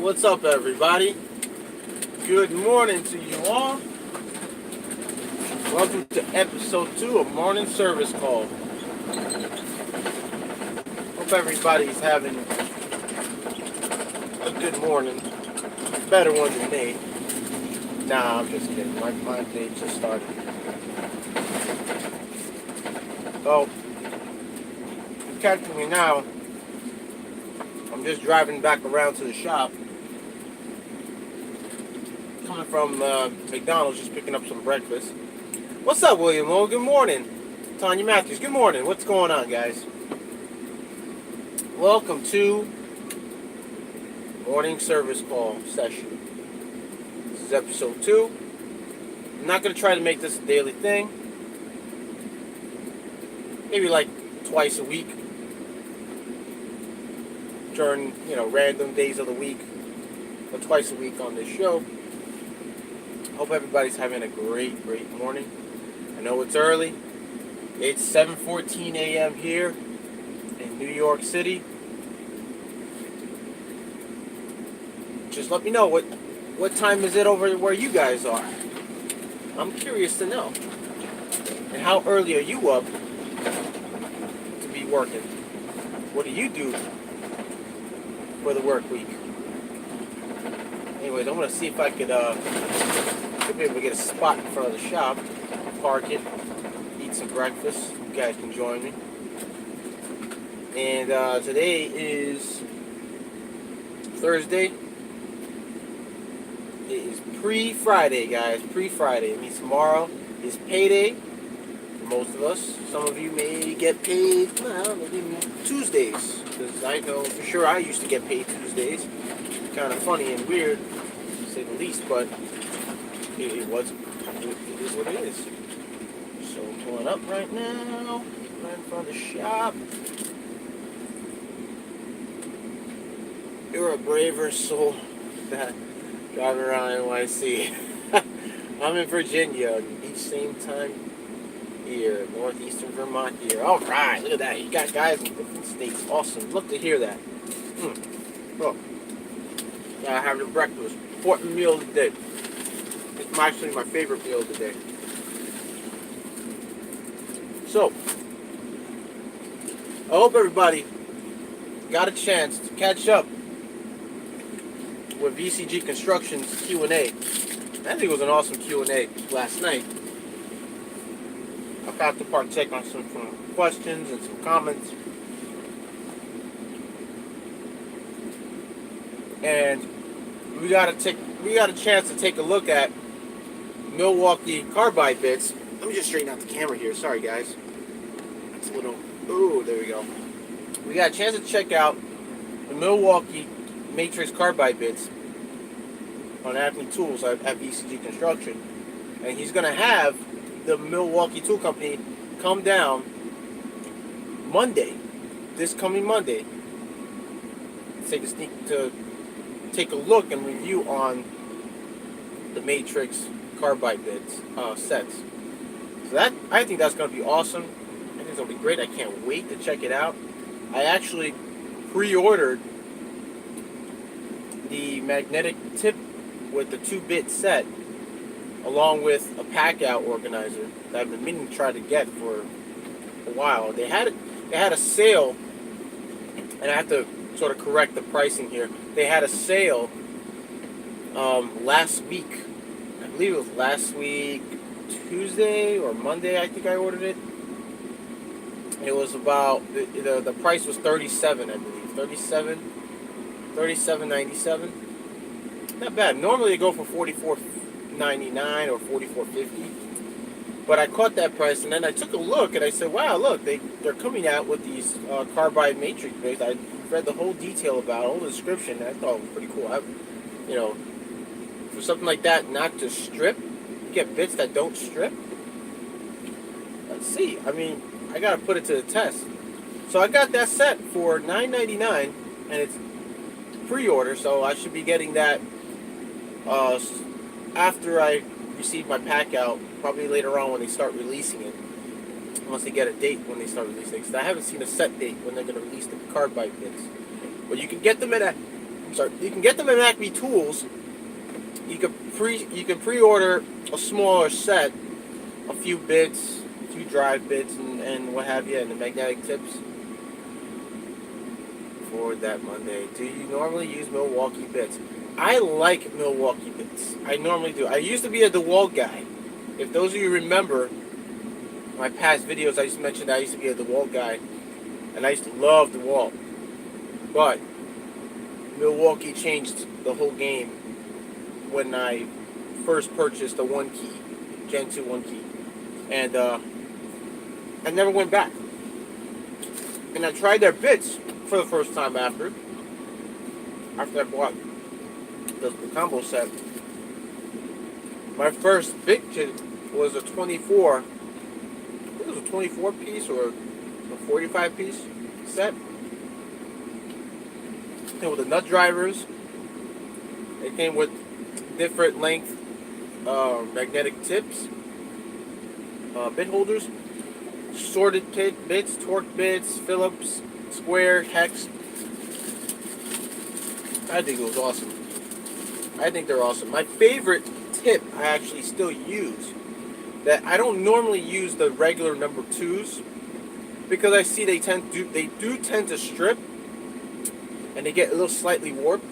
What's up, everybody? Good morning to you all. Welcome to episode 2 of Morning Service Call. Hope everybody's having a good morning. Better one than me. Nah, I'm just kidding. My day just started. So, you're catching me now. I'm just driving back around to the shop. Coming from McDonald's, just picking up some breakfast. What's up, William? Well, good morning. Tanya Matthews, good morning. What's going on, guys? Welcome to Morning Service Call session. This is episode 2. I'm not going to try to make this a daily thing. Maybe like twice a week. During, random days of the week. Or twice a week on this show. Hope everybody's having a great morning. I know it's early. It's 7:14 a.m. here in New York City. Just let me know what time is it over where you guys are. I'm curious to know. And how early are you up to be working? What do you do for the work week? Anyways, I'm going to see if I could be able to get a spot in front of the shop, park it, eat some breakfast. You guys can join me. And today is Thursday. It is pre-Friday, guys. Pre-Friday. It means tomorrow is payday for most of us. Some of you may get paid, maybe Tuesdays. Because I know for sure I used to get paid Tuesdays. Kind of funny and weird, to say the least, but it is what it is. So I'm pulling up right now, right in front of the shop. You're a braver soul that driving around NYC. I'm in Virginia, each same time here, northeastern Vermont here. All right, look at that. You got guys in different states. Awesome. Love to hear that. Oh. I have the breakfast. Important meal of the day. It's actually my favorite meal of the day. So, I hope everybody got a chance to catch up with VCG Construction's Q&A. I think it was an awesome Q&A last night. I got to partake on some questions and some comments. And we got a chance to take a look at Milwaukee carbide bits. Let me just straighten out the camera here. Sorry, guys. It's a little. Oh, there we go. We got a chance to check out the Milwaukee Matrix carbide bits on Acme Tools at VCG Construction, and he's gonna have the Milwaukee Tool Company come down Monday, this coming Monday. Take a look and review on the Matrix carbide bits sets. So I think that's going to be awesome. I think it's going to be great. I can't wait to check it out. I actually pre-ordered the magnetic tip with the 2-bit set, along with a pack-out organizer that I've been meaning to try to get for a while. They had a sale, and I have to sort of correct the pricing here. They had a sale last week. I believe it was last week, Tuesday or Monday, I think I ordered it. It was about, the price was $37, I believe. $37.97. Not bad. Normally they go for $44.99 or $44.50. But I caught that price, and then I took a look, and I said, wow, look, they're coming out with these carbide matrix bits. I read the whole detail about it, all the description, and I thought it was pretty cool. For something like that not to strip, you get bits that don't strip. Let's see. I mean, I got to put it to the test. So I got that set for $9.99, and it's pre-order, so I should be getting that after I receive my pack out, probably later on when they start releasing it. Once they get a date when they start releasing it. Because I haven't seen a set date when they're going to release the carbide bits. But you can get them at sorry, you can get them at Acme Tools. You can pre-order a smaller set, a few bits, a few drive bits, and what have you, and the magnetic tips for that Monday. Do you normally use Milwaukee bits? I like Milwaukee bits. I normally do. I used to be a DeWalt guy. If those of you remember my past videos, I just mentioned I used to be a DeWalt guy, and I used to love DeWalt. But Milwaukee changed the whole game when I first purchased the 1 key, Gen 2 1 key, and I never went back. And I tried their bits for the first time after I bought the combo set. My first big kit was a 24. I think it was a 24 piece or a 45 piece set. It came with the nut drivers. It came with different length magnetic tips, bit holders, sorted bits, torque bits, Phillips, square, hex. I think it was awesome. I think they're awesome. My favorite tip I actually still use, that I don't normally use the regular number 2s because I see they do tend to strip and they get a little slightly warped.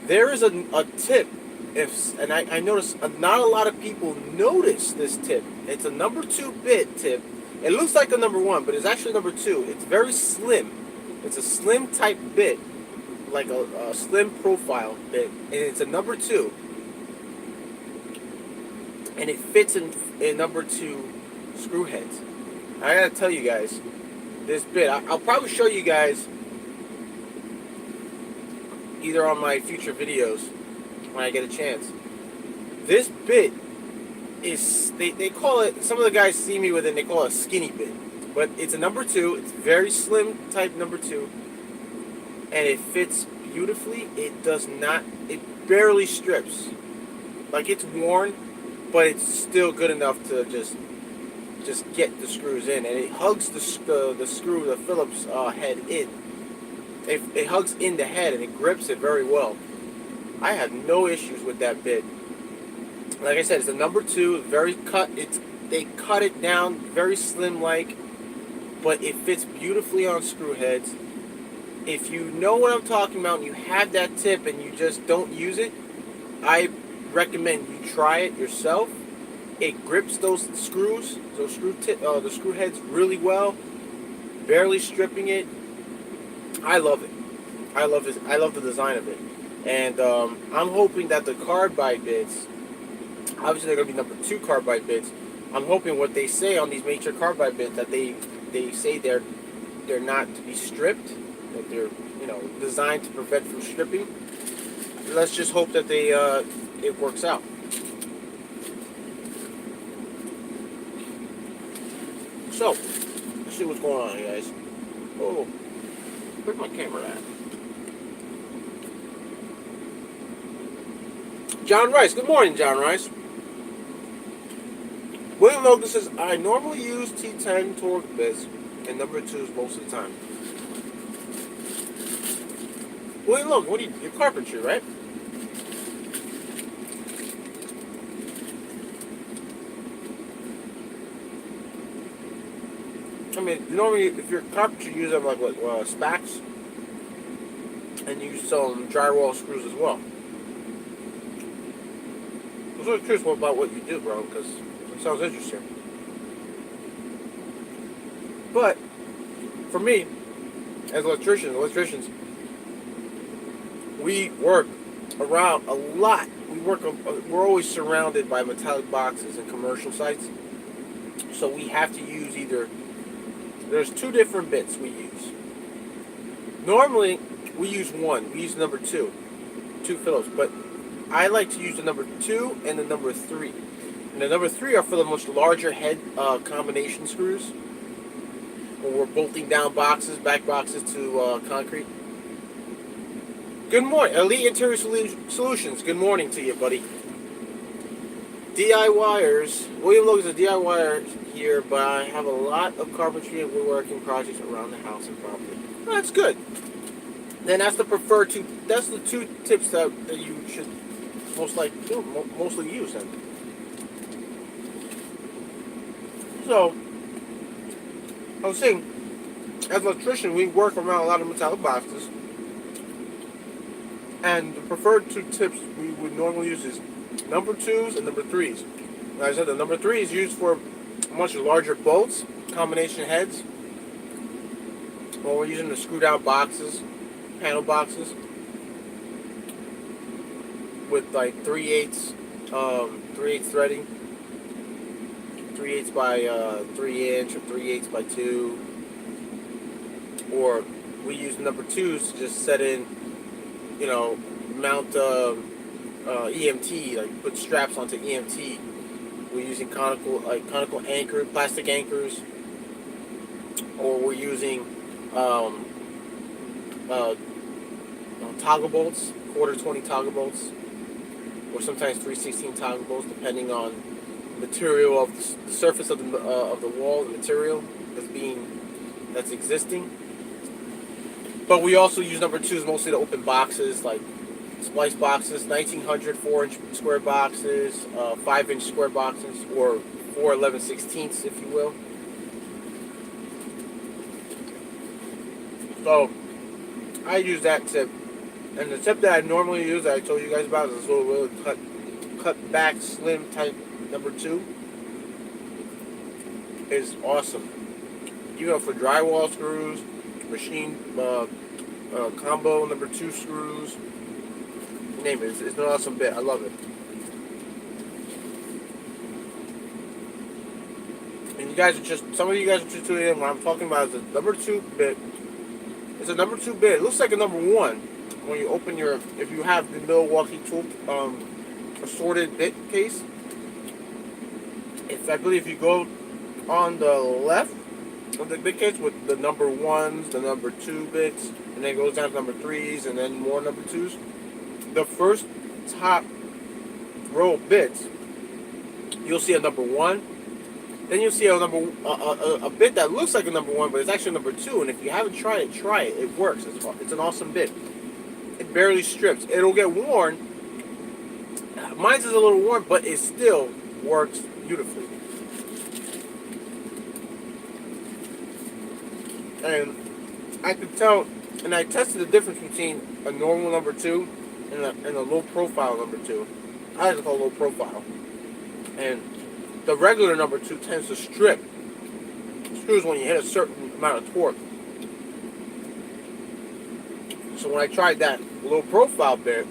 There is a tip, and I notice not a lot of people notice this tip. It's a number 2 bit tip. It looks like a number 1, but it's actually number 2. It's very slim. It's a slim type bit, like a slim profile bit, and it's a number 2. And it fits in number 2 screw heads. I gotta tell you guys, this bit, I'll probably show you guys either on my future videos when I get a chance. This bit is, they call it, some of the guys see me with it and they call it a skinny bit. But it's a number 2, it's very slim type number 2, and it fits beautifully. It does not, it barely strips. Like, it's worn, but it's still good enough to just get the screws in, and it hugs the screw, the Phillips head in. It hugs in the head and it grips it very well. I have no issues with that bit. Like I said, it's a number 2, very cut. They cut it down, very slim-like, but it fits beautifully on screw heads. If you know what I'm talking about and you have that tip and you just don't use it, I recommend you try it yourself. It grips those screws, the screw heads really well, barely stripping it. I love it. I love this. I love the design of it, and I'm hoping that the carbide bits, obviously they're going to be number 2 carbide bits. I'm hoping what they say on these major carbide bits, that they say they're not to be stripped, that they're designed to prevent from stripping. Let's just hope that it works out. So let's see what's going on, guys. Oh. Where's my camera at? John Rice. Good morning, John Rice. William Logan says, I normally use T10 torque bits and number 2s most of the time. William Logan, you're carpentry, right? I mean, normally if you're a carpenter, you use them like what, spacks, and you use some drywall screws as well. I was really curious about what you do, bro, because it sounds interesting. But for me, as electricians, we work around a lot. We're always surrounded by metallic boxes and commercial sites, so we have to use either. There's 2 different bits we use. Normally, we use 1. We use number 2 Phillips, but I like to use the number 2 and the number 3. And the number 3 are for the much larger head combination screws, when we're bolting down back boxes to concrete. Good morning, Elite Interior Solutions. Good morning to you, buddy. DIYers. William Logan's a DIYer here, but I have a lot of carpentry and woodworking projects around the house and property. Well, that's good. then that's the preferred two. That's the two tips that you should mostly use. Then. So I was saying, as an electrician, we work around a lot of metallic boxes, and the preferred two tips we would normally use is number twos and number threes. Like I said, the number three is used for much larger bolts, combination heads, or we're using the screwed out boxes, panel boxes, with like 3/8 threading, 3/8 by 3 inch or 3/8 by 2, or we use number twos to just set in, mount EMT, like put straps onto EMT. We're using conical anchor, plastic anchors, or we're using toggle bolts, quarter 20 toggle bolts, or sometimes 3/16 toggle bolts, depending on the material of the surface of the wall, the material that's existing. But we also use number twos mostly to open boxes, like splice boxes, 1900 4-inch square boxes, 5-inch square boxes, or 4 11/16ths, if you will. So I use that tip, and the tip that I normally use, that I told you guys about, is this little really cut back, slim type number two. Is awesome. For drywall screws, machine combo number two screws, you name it. It's an awesome bit. I love it. And some of you guys are just tuning in. What I'm talking about is the number two bit. It's a number two bit. It looks like a number one when you open if you have the Milwaukee tool assorted bit case. I believe if you go on the left of the bit case with the number ones, the number two bits, and then it goes down to number threes, and then more number twos. The first top row of bits, you'll see a number one. Then you'll see a bit that looks like a number one, but it's actually a number two. And if you haven't tried it, try it. It works. It's an awesome bit. It barely strips. It'll get worn. Mine's is a little worn, but it still works beautifully. And I could tell, and I tested the difference between a normal number two and a low profile number two. I like to call low profile. And the regular number two tends to strip screws when you hit a certain amount of torque. So when I tried that low profile bit,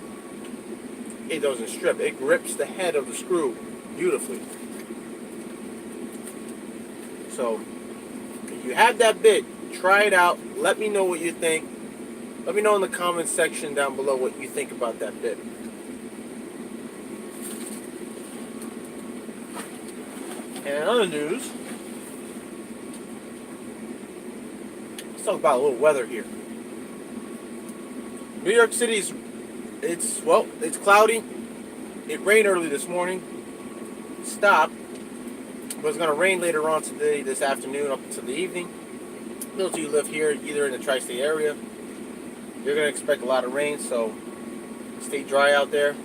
it doesn't strip. It grips the head of the screw beautifully. So if you have that bit, try it out. Let me know what you think. Let me know in the comments section down below what you think about that bit. And in other news, let's talk about a little weather here. New York City's, it's cloudy. It rained early this morning. It stopped. But it's going to rain later on today, this afternoon, up until the evening. Those of you who live here, either in the tri-state area, you're going to expect a lot of rain, so stay dry out there.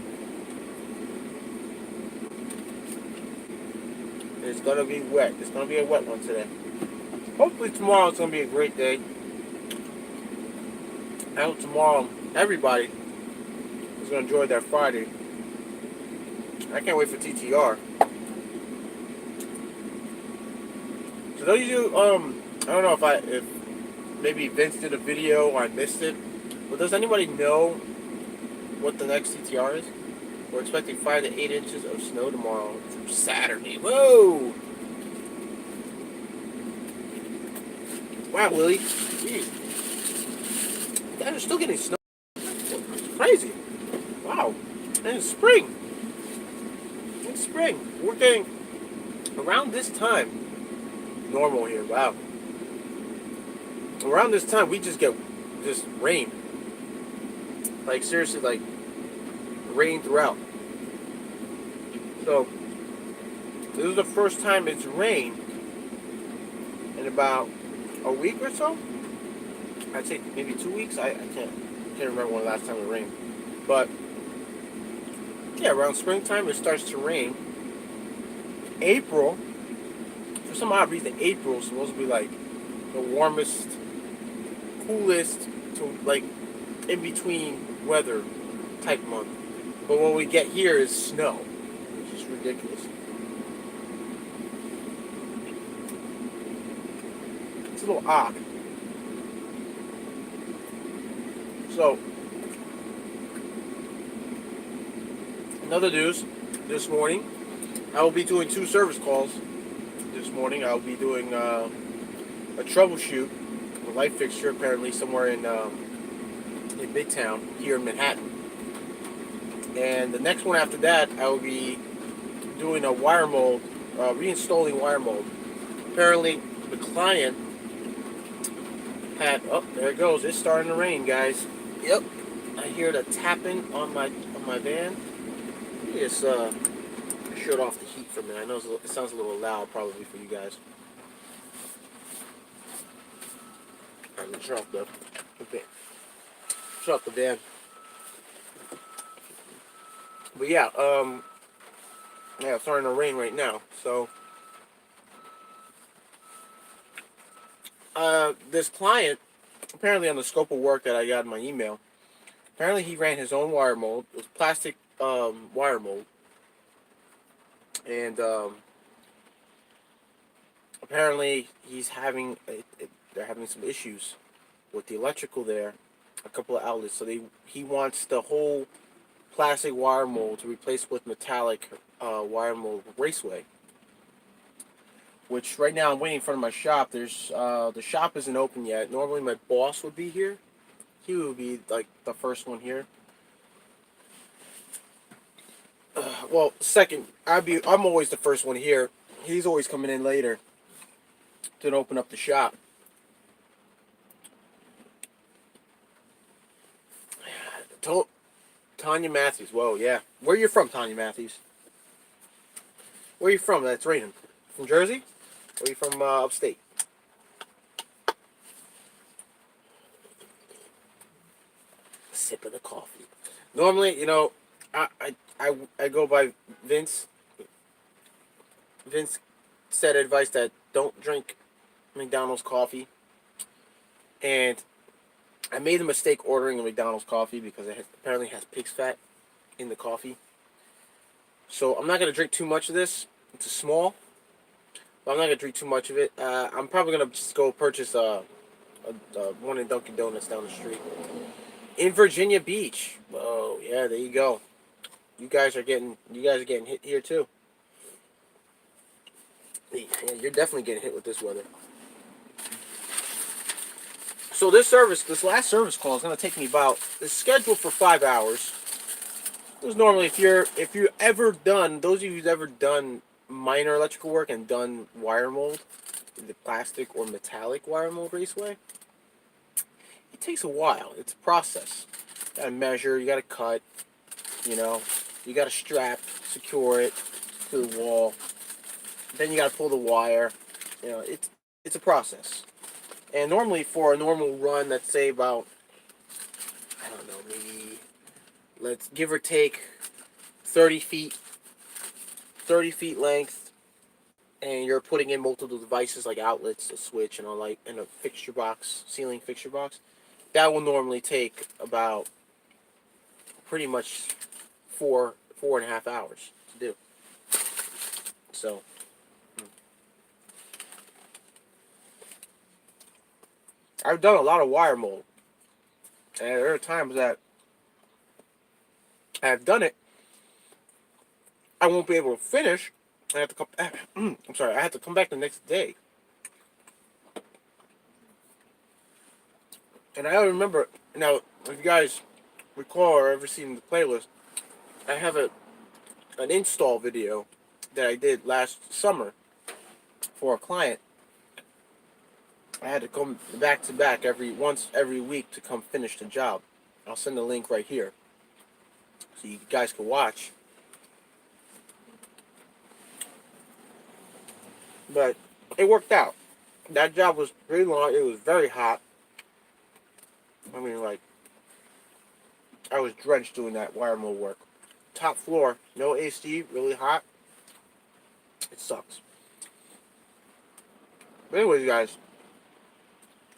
It's going to be wet. It's going to be a wet one today. Hopefully tomorrow it's going to be a great day. I hope tomorrow everybody is going to enjoy their Friday. I can't wait for TTR. So those of you, I don't know if maybe Vince did a video or I missed it, but does anybody know what the next TTR is? We're expecting 5 to 8 inches of snow tomorrow through Saturday. Whoa! Wow, Willie. Jeez. You guys are still getting snow. It's crazy. Wow. And it's spring. It's spring. We're getting around this time. Normal here. Wow. Around this time, we just get rain. Like, seriously, like, rain throughout. So, this is the first time it's rained in about a week or so. I'd say maybe 2 weeks. I can't. Can't remember when the last time it rained. But yeah, around springtime it starts to rain. April, for some odd reason, April is supposed to be like the warmest, coolest to like in between weather type month. But what we get here is snow, which is ridiculous. It's a little odd. So, another news this morning. I will be doing 2 service calls this morning. I'll be doing a troubleshoot, a light fixture, apparently somewhere in Midtown here in Manhattan. And the next one after that, I will be doing a wire mold, reinstalling wire mold. Apparently, the client had. Oh, there it goes. It's starting to rain, guys. Yep, I hear the tapping on my van. Let me just shut off the heat for a minute. I know it sounds a little loud probably for you guys. I'm gonna shut off the van. But yeah, it's starting to rain right now. So, this client, apparently on the scope of work that I got in my email, apparently he ran his own wire mold. It was plastic wire mold, and apparently they're having some issues with the electrical there, a couple of outlets. So he wants the whole plastic wire mold to replace with metallic wire mold raceway. Which right now I'm waiting in front of my shop. There's the shop isn't open yet. Normally my boss would be here. He would be like the first one here. Well, second, I'm always the first one here. He's always coming in later to open up the shop. Tanya Matthews. Whoa, yeah. Where you from, Tanya Matthews? Where you from? That's raining. From Jersey? Or are you from upstate? Sip of the coffee. Normally, I go by Vince. Vince said advice that don't drink McDonald's coffee. And I made the mistake ordering a McDonald's coffee because it apparently has pig's fat in the coffee. So I'm not going to drink too much of this. It's a small. But I'm not going to drink too much of it. I'm probably going to just go purchase one in Dunkin' Donuts down the street. In Virginia Beach. Whoa, yeah, there you go. You guys are getting hit here too. Yeah, you're definitely getting hit with this weather. So this last service call is going to take me it's scheduled for 5 hours. Because normally if you ever done, those of you who've ever done minor electrical work and done wire mold, the plastic or metallic wire mold raceway, it takes a while. It's a process. You gotta measure, you gotta cut, you gotta strap, secure it to the wall. Then you gotta pull the wire. It's a process. And normally for a normal run, that's say about, I don't know, maybe, let's give or take 30 feet length, and you're putting in multiple devices like outlets, a switch, and and a fixture box, ceiling fixture box. That will normally take about pretty much 4.5 hours to do. So, I've done a lot of wire mold, and there are times that I've done it, I won't be able to finish. I have to come. I'm sorry. I have to come back the next day. And I remember now, if you guys recall or ever seen the playlist, I have an install video that I did last summer for a client. I had to come back to back once every week to come finish the job. I'll send the link right here so you guys can watch. But it worked out. That job was pretty long. It was very hot. I mean, like, I was drenched doing that wire mill work. Top floor, no AC, really hot. It sucks. But anyways, guys,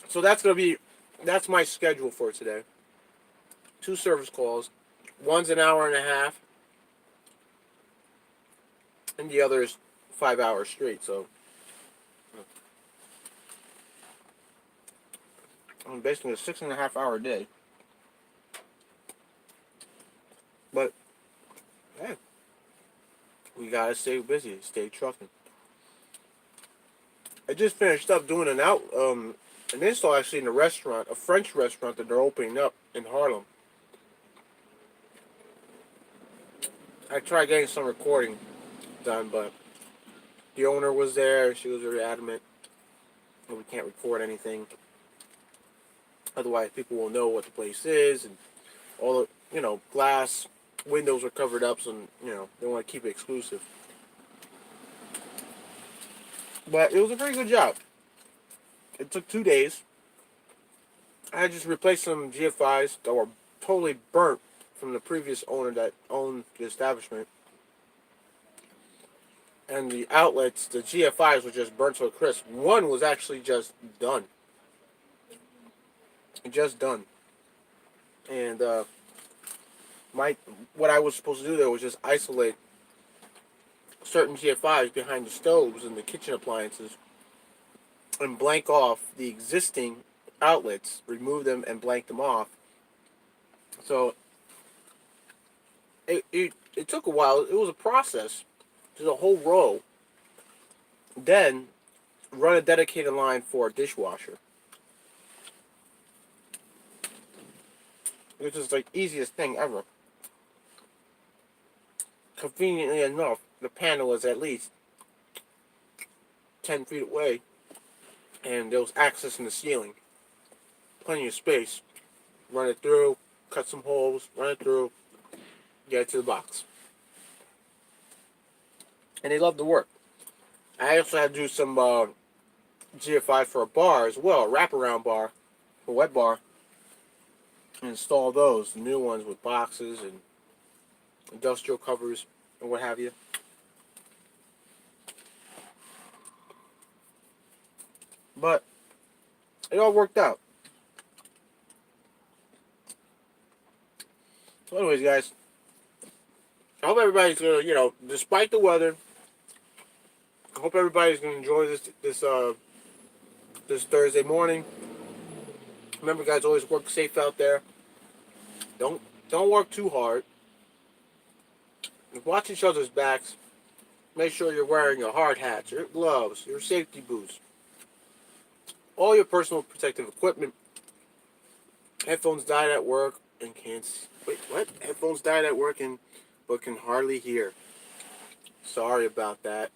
so that's my schedule for today. 2 service calls. One's an hour and a half, and the other is 5 hours straight. So I'm basically a 6.5 hour day. But hey, we gotta stay busy, stay trucking. I just finished up doing an install actually in a restaurant, a French restaurant that they're opening up in Harlem. I tried getting some recording done, but the owner was there. She was very adamant that we can't record anything. Otherwise, people will know what the place is, and all the glass windows are covered up, so they want to keep it exclusive. But it was a pretty good job. It took 2 days. I had just replaced some GFIs that were totally burnt from the previous owner that owned the establishment. And the outlets, the GFIs, were just burnt to a crisp. One was actually just done. Just done. And what I was supposed to do there was just isolate certain GFIs behind the stoves and the kitchen appliances and blank off the existing outlets, remove them and blank them off. So it took a while. It was a process. There's a whole row. Then run a dedicated line for a dishwasher, which is like easiest thing ever. Conveniently enough, the panel was at least 10 feet away, and there was access in the ceiling. Plenty of space. Run it through, cut some holes, run it through, get it to the box. And they loved the work. I also had to do some GFI for a bar as well, a wraparound bar, a wet bar, and install those, the new ones with boxes and industrial covers and what have you. But it all worked out. So anyways, guys, I hope everybody's gonna, despite the weather, I hope everybody's gonna enjoy this Thursday morning. Remember, guys, always work safe out there. Don't work too hard. Watch each other's backs. Make sure you're wearing your hard hats, your gloves, your safety boots, all your personal protective equipment. Headphones died at work and can't. Wait, what? Headphones died at work but can hardly hear. Sorry about that,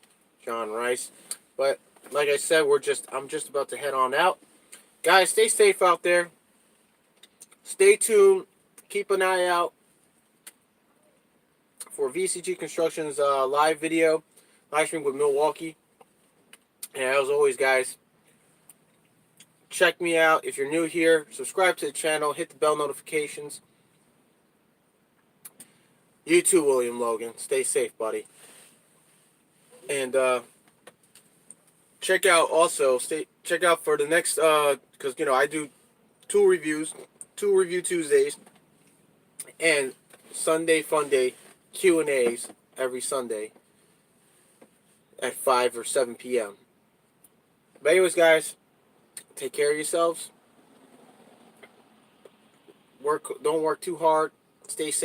John Rice. But like I said, I'm just about to head on out. Guys, stay safe out there. Stay tuned. Keep an eye out for VCG Construction's live stream with Milwaukee. And as always, guys, check me out. If you're new here, subscribe to the channel, hit the bell notifications. You too, William Logan. Stay safe, buddy. And check out for the next because I do 2 review Tuesdays and Sunday Fun Day Q&As every Sunday at 5 or 7 p.m. But anyways, guys, take care of yourselves. Don't work too hard. Stay safe.